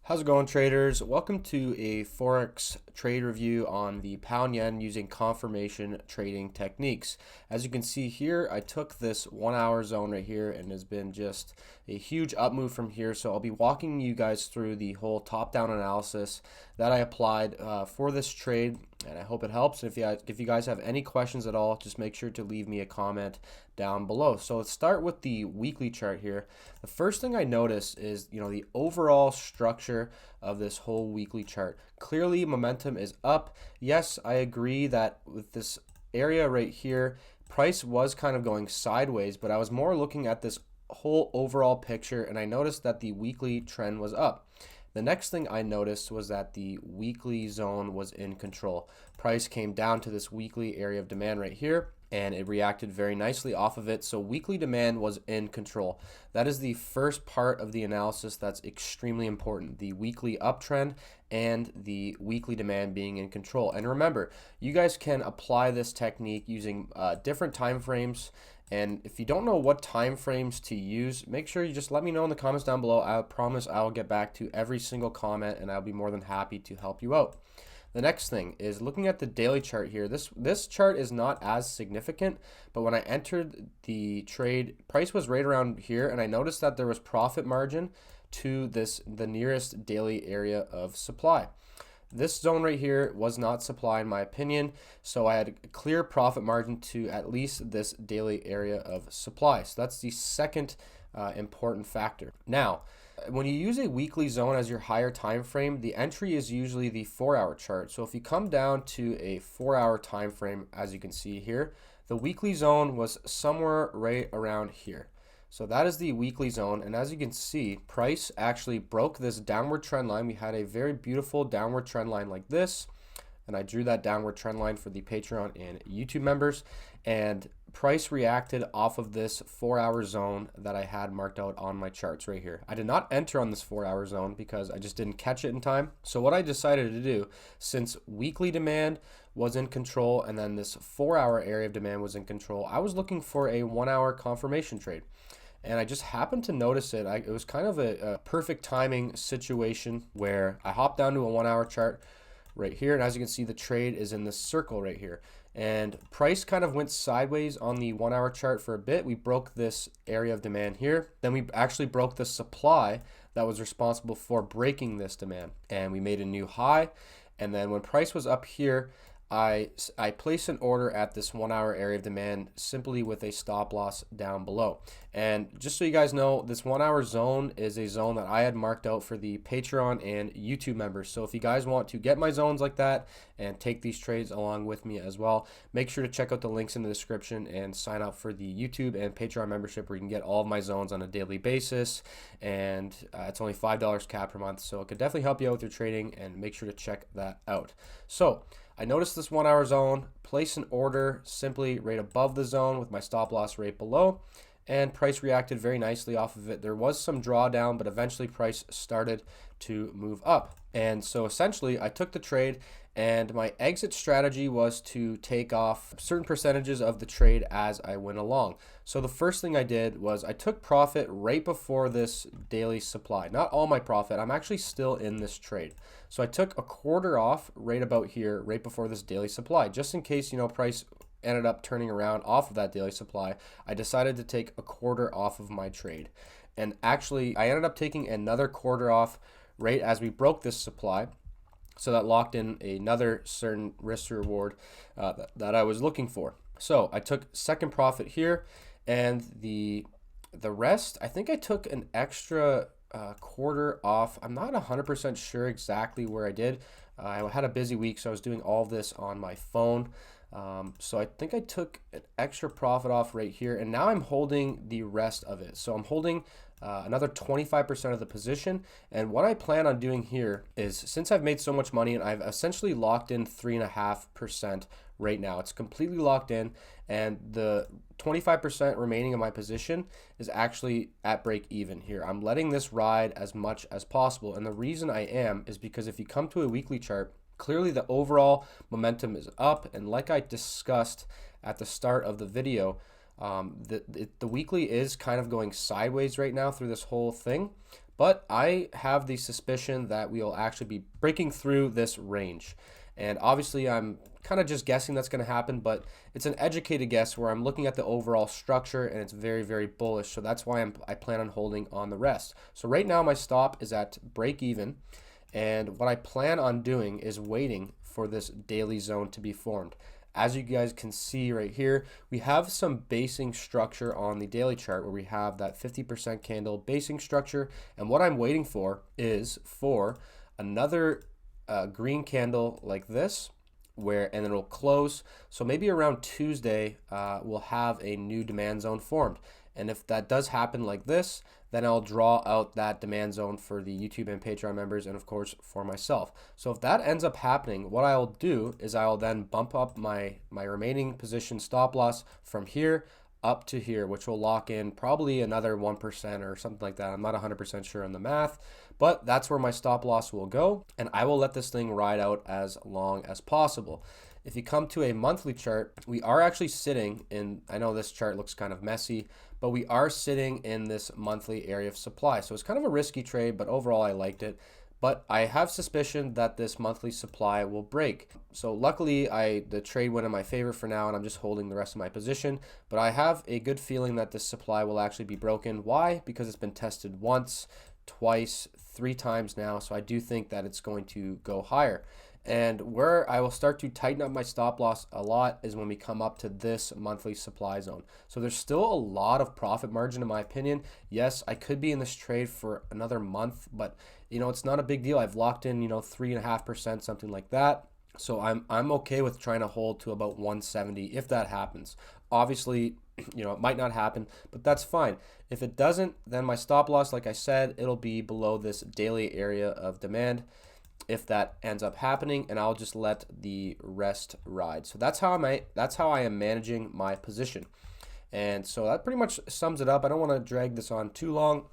How's it going, traders? Welcome to a Forex trade review on the pound yen using confirmation trading techniques. As you can see here, I took this 1 hour zone right here and has been just a huge up move from here. So I'll be walking you guys through the whole top-down analysis that I applied for this trade, and I hope it helps. If you guys have any questions at all, just make sure to leave me a comment down below. So let's start with the weekly chart here. The first thing I notice is, the overall structure of this whole weekly chart. Clearly momentum is up. Yes, I agree that with this area right here, price was kind of going sideways, but I was more looking at this whole overall picture, and I noticed that the weekly trend was up. The next thing I noticed was that the weekly zone was in control. Price came down to this weekly area of demand right here, and it reacted very nicely off of it. So weekly demand was in control. That is the first part of the analysis that's extremely important, the weekly uptrend and the weekly demand being in control. And remember, you guys can apply this technique using different time frames. And if you don't know what time frames to use, make sure you just let me know in the comments down below. I promise I will get back to every single comment, and I'll be more than happy to help you out. The next thing is looking at the daily chart here. This chart is not as significant, but when I entered the trade, price was right around here, and I noticed that there was profit margin to the nearest daily area of supply. This zone right here was not supply in my opinion, so I had a clear profit margin to at least this daily area of supply. So that's the second important factor. Now, when you use a weekly zone as your higher time frame, the entry is usually the 4 hour chart. So if you come down to a 4 hour time frame, as you can see here, the weekly zone was somewhere right around here. So that is the weekly zone, and as you can see, price actually broke this downward trend line. We had a very beautiful downward trend line like this, and I drew that downward trend line for the Patreon and YouTube members, and price reacted off of this 4 hour zone that I had marked out on my charts right here. I did not enter on this 4 hour zone because I just didn't catch it in time. So what I decided to do, since weekly demand was in control and then this 4 hour area of demand was in control, I was looking for a 1 hour confirmation trade. And I just happened to notice it. It was kind of a perfect timing situation where I hopped down to a 1 hour chart right here. And as you can see, the trade is in this circle right here. And price kind of went sideways on the 1 hour chart for a bit. We broke this area of demand here. Then we actually broke the supply that was responsible for breaking this demand. And we made a new high. And then when price was up here, I placed an order at this 1 hour area of demand simply with a stop loss down below. And just so you guys know, this 1 hour zone is a zone that I had marked out for the Patreon and YouTube members. So if you guys want to get my zones like that and take these trades along with me as well, make sure to check out the links in the description and sign up for the YouTube and Patreon membership where you can get all of my zones on a daily basis. And it's only $5 cap per month. So it could definitely help you out with your trading, and make sure to check that out. So I noticed this 1 hour zone, place an order simply right above the zone with my stop loss right below, and price reacted very nicely off of it. There was some drawdown, but eventually price started to move up. And so essentially I took the trade, and my exit strategy was to take off certain percentages of the trade as I went along. So the first thing I did was I took profit right before this daily supply. Not all my profit, I'm actually still in this trade. So I took a quarter off right about here, right before this daily supply, just in case, price ended up turning around off of that daily supply. I decided to take a quarter off of my trade. And actually, I ended up taking another quarter off right as we broke this supply. So that locked in another certain risk reward that I was looking for. So I took second profit here, and the rest, I think I took an extra quarter off. I'm not 100% sure exactly where I did. I had a busy week, so I was doing all of this on my phone. So I think I took an extra profit off right here, and now I'm holding the rest of it. So I'm holding another 25% of the position. And what I plan on doing here is, since I've made so much money and I've essentially locked in 3.5% right now, it's completely locked in, and the 25% remaining of my position is actually at break even here. I'm letting this ride as much as possible. And the reason I am is because if you come to a weekly chart, clearly the overall momentum is up, and like I discussed at the start of the video, the weekly is kind of going sideways right now through this whole thing, but I have the suspicion that we will actually be breaking through this range. And obviously I'm kind of just guessing that's going to happen, but it's an educated guess where I'm looking at the overall structure and it's very, very bullish. So that's why I plan on holding on the rest. So right now my stop is at break even. And what I plan on doing is waiting for this daily zone to be formed. As you guys can see right here, we have some basing structure on the daily chart where we have that 50% candle basing structure. And what I'm waiting for is for another green candle like this, and then it'll close. So maybe around Tuesday, we'll have a new demand zone formed. And if that does happen like this, then I'll draw out that demand zone for the YouTube and Patreon members, and of course for myself. So if that ends up happening, what I'll do is I'll then bump up my remaining position stop loss from here up to here, which will lock in probably another 1% or something like that. I'm not 100% sure on the math, but that's where my stop loss will go, and I will let this thing ride out as long as possible. If you come to a monthly chart, we are actually sitting in, I know this chart looks kind of messy, but we are sitting in this monthly area of supply. So it's kind of a risky trade, but overall I liked it. But I have suspicion that this monthly supply will break. So luckily the trade went in my favor for now, and I'm just holding the rest of my position. But I have a good feeling that this supply will actually be broken. Why? Because it's been tested once, twice, 3 times now. So I do think that it's going to go higher. And where I will start to tighten up my stop loss a lot is when we come up to this monthly supply zone. So there's still a lot of profit margin in my opinion. Yes, I could be in this trade for another month, but it's not a big deal. I've locked in 3.5%, something like that. So I'm okay with trying to hold to about 170 if that happens. Obviously, it might not happen, but that's fine. If it doesn't, then my stop loss, like I said, it'll be below this daily area of demand if that ends up happening, and I'll just let the rest ride. So that's how I am managing my position. And so that pretty much sums it up. I don't want to drag this on too long.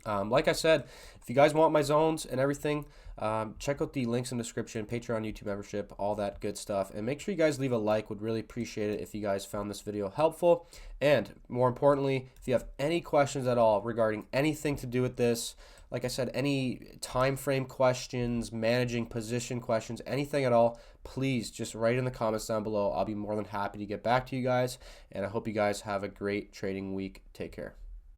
Like I said, if you guys want my zones and everything, check out the links in the description, Patreon, YouTube membership, all that good stuff. And make sure you guys leave a like. Would really appreciate it if you guys found this video helpful. And more importantly, if you have any questions at all regarding anything to do with this, like I said, any time frame questions, managing position questions, anything at all, please just write in the comments down below. I'll be more than happy to get back to you guys. And I hope you guys have a great trading week. Take care.